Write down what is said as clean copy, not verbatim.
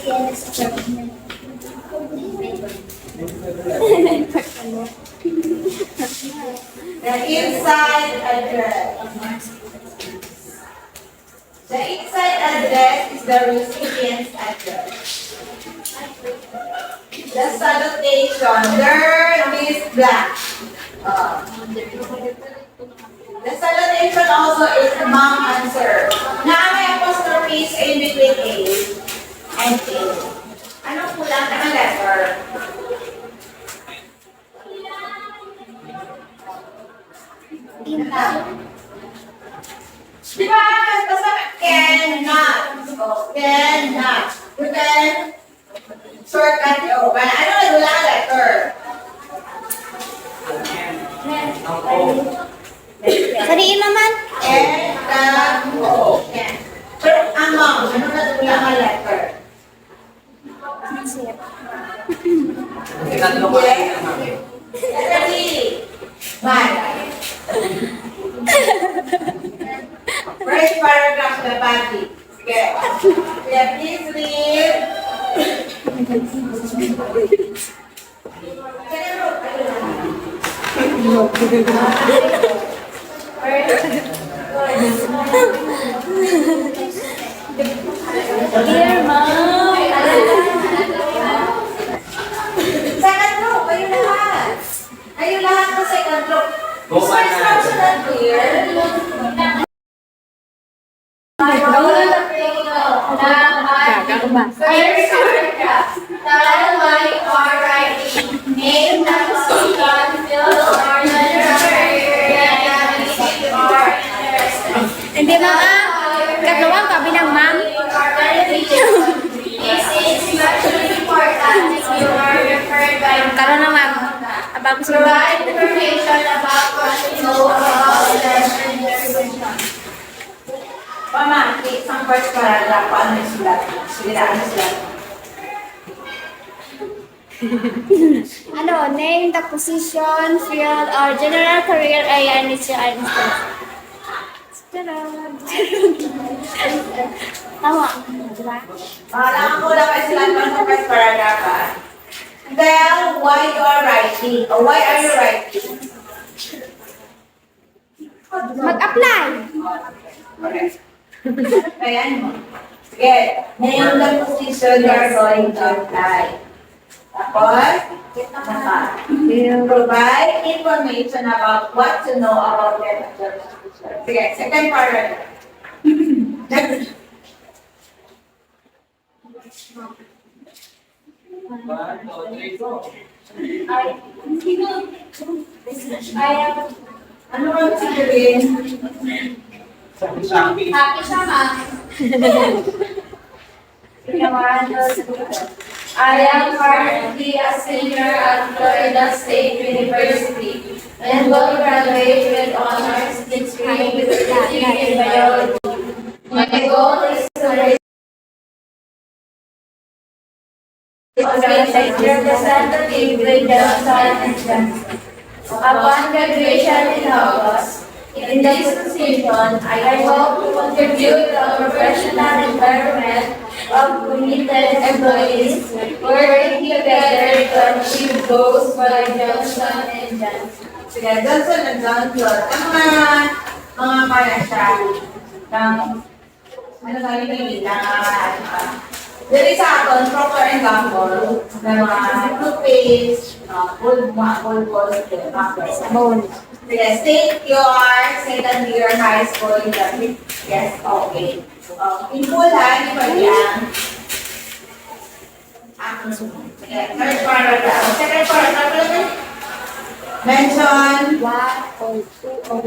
The inside address. The inside address is the recipient's address. The salutation, there is blank. The salutation also is ma'am and sir. Now may apostrophes in between A and A. Anong kulang na letter? Diba? Basta cannot. So, cannot. You can shortcut yung O. Ano na wala letter? Sariin naman. O. Pero among, ano na wala nga letter? Letter D. Bye. First paragraph na body. Okay. Yeah, please read. Dear Mom. Second row, kayo lahat. Kayo lahat sa second row. Is my instruction not clear? Name the position, field or Hindi mo Katlawang kabi ng ma'am. This is especially important if you are referred by Karoon na ma'am. Abang ko provide information about what you know about the position. Mama, isang first paragraph, paano yung sulat? Sulitaan yung sulat. Name the position, field, or general career area in which you are interested. Tama. Diba? Kailangan ko lang kayo sila ng first paragraph. Tell why you are writing, or why are you writing? Mag-apply. Okay. Ayan mo. Sige, name the position you are going to apply. Tapos, provide information about what to know about the position. Sige, second paragraph. Ano bang sabihin? Happy siya, ma'am. I am currently a senior at Florida State University and will graduate with honors degree in biology. My goal is to raise representative with the science. Upon graduation in August, in this position, I hope to contribute to a professional environment of committed employees working together to achieve goals by Johnson and Johnson. Sige, Johnson and Johnson. Ang mga kaya siya ng ano sabi nila dili sa aton, Procter and Gamble, na mga toothpaste, gold Bone. Sige, state your second year high school exam. Yes, okay. In full ha, di ba yan? Sige, third paragraph. Second paragraph, mention One or two or